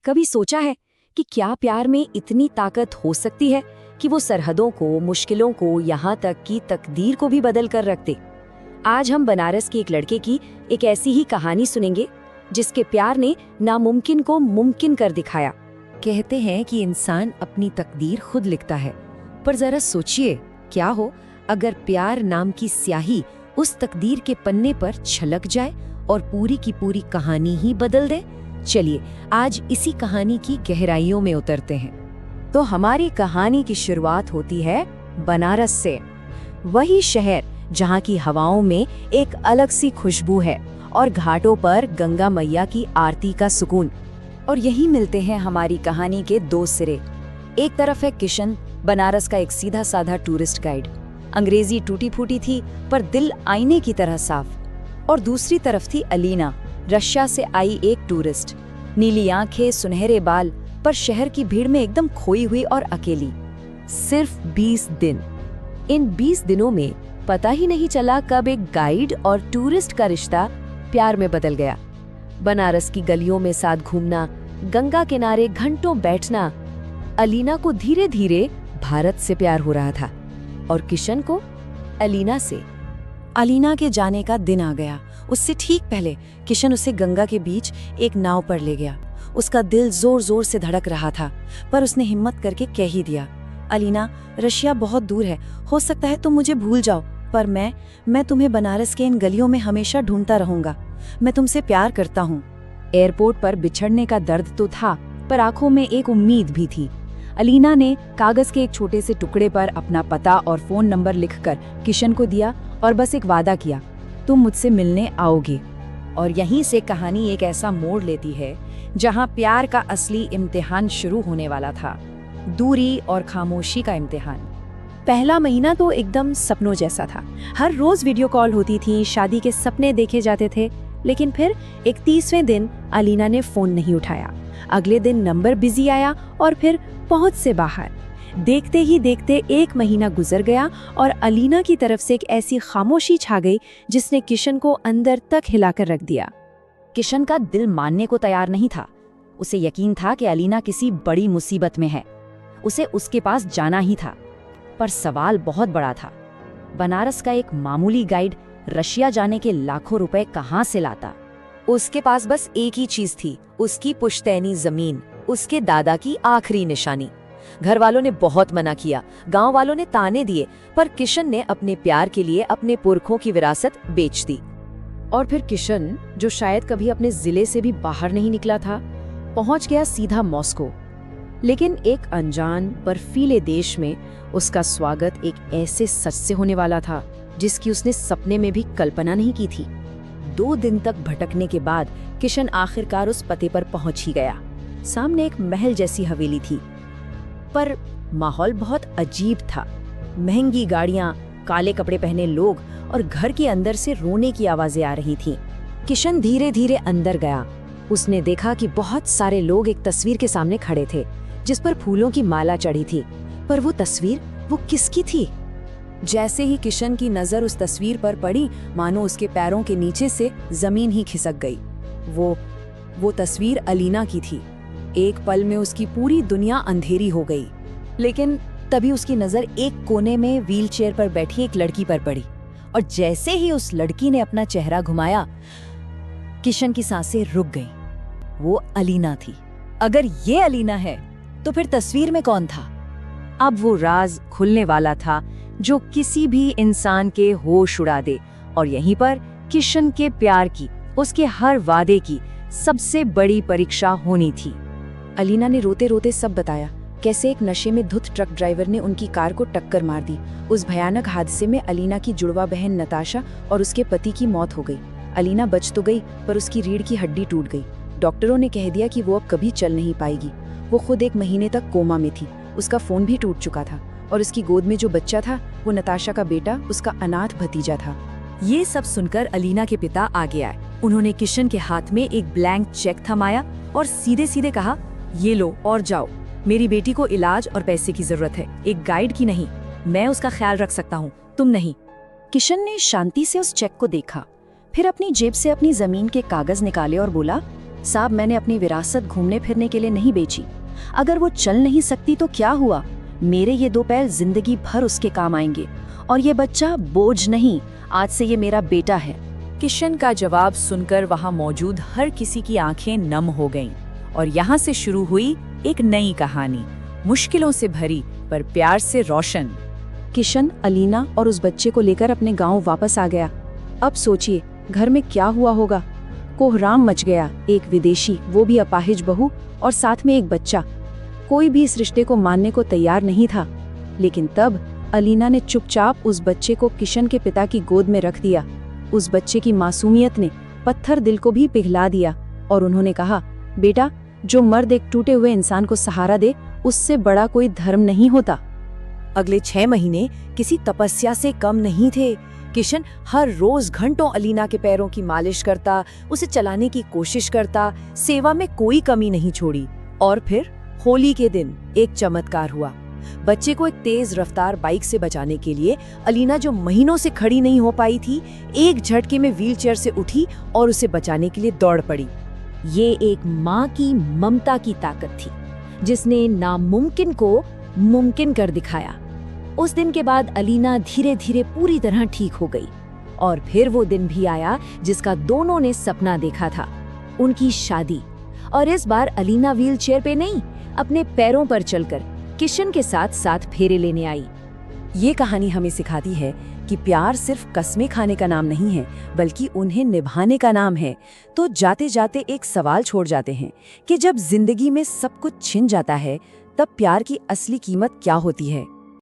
कभी सोचा है कि क्या प्यार में इतनी ताकत हो सकती है कि वो सरहदों को, मुश्किलों को, यहाँ तक कि तकदीर को भी बदल कर रख दे। आज हम बनारस के एक लड़के की एक ऐसी ही कहानी सुनेंगे जिसके प्यार ने नामुमकिन को मुमकिन कर दिखाया। कहते हैं कि इंसान अपनी तकदीर खुद लिखता है, पर जरा सोचिए क्या हो अगर प्यार नाम की स्याही उस तकदीर के पन्ने पर छलक जाए और पूरी की पूरी कहानी ही बदल दे। चलिए आज इसी कहानी की गहराइयों में उतरते हैं। तो हमारी कहानी की शुरुआत होती है बनारस से, वही शहर जहाँ की हवाओं में एक अलग सी खुशबू है और घाटों पर गंगा मैया की आरती का सुकून। और यही मिलते हैं हमारी कहानी के दो सिरे। एक तरफ है किशन, बनारस का एक सीधा साधा टूरिस्ट गाइड। अंग्रेजी टूटी फूटी थी पर दिल आईने की तरह साफ। और दूसरी तरफ थी अलीना, रशिया से आई एक टूरिस्ट। नीली आंखें, सुनहरे बाल, पर शहर की भीड़ में एकदम खोई हुई और अकेली। सिर्फ 20 दिन। इन 20 दिनों में पता ही नहीं चला कब एक गाइड और टूरिस्ट का रिश्ता प्यार में बदल गया। बनारस की गलियों में साथ घूमना, गंगा किनारे घंटों बैठना। अलीना को धीरे धीरे भारत से प्यार हो रहा था और किशन को अलीना से। अलीना के जाने का दिन आ गया। उससे ठीक पहले किशन उसे गंगा के बीच एक नाव पर ले गया। उसका दिल जोर जोर से धड़क रहा था, पर उसने हिम्मत करके कह ही दिया, अलीना, रशिया बहुत दूर है, हो सकता है तुम मुझे भूल जाओ, पर मैं तुम्हें बनारस के इन गलियों में हमेशा ढूंढता रहूंगा। मैं तुमसे प्यार करता हूँ। एयरपोर्ट पर बिछड़ने का दर्द तो था, पर आंखों में एक उम्मीद भी थी। अलीना ने कागज के एक छोटे से टुकड़े पर अपना पता और फोन नंबर लिखकर किशन को दिया और बस एक वादा किया, तुम मुझसे मिलने आओगे। और यहीं से कहानी एक ऐसा मोड़ लेती है जहां प्यार का असली इम्तिहान शुरू होने वाला था, दूरी और खामोशी का इम्तिहान। पहला महीना तो एकदम सपनों जैसा था। हर रोज वीडियो कॉल होती थी, शादी के सपने देखे जाते थे। लेकिन फिर 31वें दिन अलीना ने फोन नहीं उठाया। अगले दिन नंबर बिजी आया और फिर पहुंच से बाहर। देखते ही देखते 1 महीना गुजर गया और अलीना की तरफ से एक ऐसी खामोशी छा गई जिसने किशन को अंदर तक हिलाकर रख दिया। किशन का दिल मानने को तैयार नहीं था। उसे यकीन था कि अलीना किसी बड़ी मुसीबत में है। उसे उसके पास जाना ही था। पर सवाल बहुत बड़ा था। बनारस का एक मामूली गाइड रशिया जाने के लाखों रुपए कहाँ से लाता? उसके पास बस एक ही चीज थी, उसकी पुश्तैनी जमीन, उसके दादा की आखिरी निशानी। घर वालों ने बहुत मना किया, गांव वालों ने ताने दिए, पर किशन ने अपने प्यार के लिए अपने पुरखों की विरासत बेच दी। और फिर किशन, जो शायद कभी अपने जिले से भी बाहर नहीं निकला था, पहुंच गया सीधा मॉस्को। लेकिन एक अनजान बर्फीले देश में उसका स्वागत एक ऐसे सच से होने वाला था जिसकी उसने सपने में भी कल्पना नहीं की थी। 2 दिन तक भटकने के बाद किशन आखिरकार उस पते पर पहुंच ही गया। सामने एक महल जैसी हवेली थी, पर माहौल बहुत अजीब था। महंगी गाड़ियां, काले कपड़े पहने लोग और घर के अंदर से रोने की आवाजें आ रही थीं। किशन धीरे धीरे अंदर गया। उसने देखा कि बहुत सारे लोग एक तस्वीर के सामने खड़े थे जिस पर फूलों की माला चढ़ी थी। पर वो तस्वीर, वो किसकी थी? जैसे ही किशन की नजर उस तस्वीर पर पड़ी, मानो उसके पैरों के नीचे से जमीन ही खिसक गई। वो तस्वीर अलीना की थी। एक पल में उसकी पूरी दुनिया अंधेरी हो गई। लेकिन तभी उसकी नजर एक कोने में व्हीलचेयर पर बैठी एक लड़की पर पड़ी, और जैसे ही उस लड़की ने अपना चेहरा घुमाया, किशन की सांसें रुक गईं। वो अलीना थी। अगर ये अलीना है तो फिर तस्वीर में कौन था? अब वो राज खुलने वाला था जो किसी भी इंसान के होश उड़ा दे। और यहीं पर किशन के प्यार की, उसके हर वादे की सबसे बड़ी परीक्षा होनी थी। अलीना ने रोते रोते सब बताया, कैसे एक नशे में धुत ट्रक ड्राइवर ने उनकी कार को टक्कर मार दी। उस भयानक हादसे में अलीना की जुड़वा बहन नताशा और उसके पति की मौत हो गई। अलीना बच तो गई, पर उसकी रीढ़ की हड्डी टूट गई। डॉक्टरों ने कह दिया कि वो अब कभी चल नहीं पाएगी। वो खुद 1 महीने तक कोमा में थी। उसका फोन भी टूट चुका था और उसकी गोद में जो बच्चा था वो नताशा का बेटा, उसका अनाथ भतीजा था। ये सब सुनकर अलीना के पिता आगे आए। उन्होंने किशन के हाथ में एक ब्लैंक चेक थमाया और सीधे सीधे कहा, ये लो और जाओ। मेरी बेटी को इलाज और पैसे की जरूरत है, एक गाइड की नहीं। मैं उसका ख्याल रख सकता हूँ, तुम नहीं। किशन ने शांति से उस चेक को देखा, फिर अपनी जेब से अपनी जमीन के कागज निकाले और बोला, साहब, मैंने अपनी विरासत घूमने फिरने के लिए नहीं बेची। अगर वो चल नहीं सकती तो क्या हुआ? मेरे ये 2 पैर जिंदगी भर उसके काम आएंगे। और ये बच्चा बोझ नहीं, आज से ये मेरा बेटा है। किशन का जवाब सुनकर वहां मौजूद हर किसी की आंखें नम हो गईं और यहाँ से शुरू हुई एक नई कहानी, मुश्किलों से भरी पर प्यार से रोशन। किशन अलीना और उस बच्चे को लेकर अपने गांव वापस आ गया। अब सोचिए घर में क्या हुआ होगा। कोहराम मच गया। एक विदेशी, वो भी अपाहिज बहू, और साथ में एक बच्चा। कोई भी इस रिश्ते को मानने को तैयार नहीं था। लेकिन तब अलीना ने चुपचाप उस बच्चे को किशन के पिता की गोद में रख दिया। उस बच्चे की मासूमियत ने पत्थर दिल को भी पिघला दिया और उन्होंने कहा, बेटा, जो मर्द एक टूटे हुए इंसान को सहारा दे, उससे बड़ा कोई धर्म नहीं होता। अगले 6 महीने किसी तपस्या से कम नहीं थे। किशन हर रोज घंटों अलीना के पैरों की मालिश करता, उसे चलाने की कोशिश करता, सेवा में कोई कमी नहीं छोड़ी। और फिर होली के दिन एक चमत्कार हुआ। बच्चे को एक तेज रफ्तार बाइक से बचाने के लिए अलीना, जो महीनों से खड़ी नहीं हो पाई थी, एक झटके में व्हीलचेयर से उठी और उसे बचाने के लिए दौड़ पड़ी। ये एक माँ की ममता की ताकत थी, जिसने नामुमकिन को मुमकिन कर दिखाया। उस दिन के बाद अलीना धीरे धीरे पूरी तरह ठीक हो गई। और फिर वो दिन भी आया जिसका दोनों ने सपना देखा था, उनकी शादी। और इस बार अलीना व्हीलचेयर पे नहीं, अपने पैरों पर चलकर किशन के साथ साथ फेरे लेने आई। ये कहानी हमें सिखाती है कि प्यार सिर्फ कस्में खाने का नाम नहीं है, बल्कि उन्हें निभाने का नाम है। तो जाते जाते एक सवाल छोड़ जाते हैं कि जब जिंदगी में सब कुछ छिन जाता है, तब प्यार की असली कीमत क्या होती है?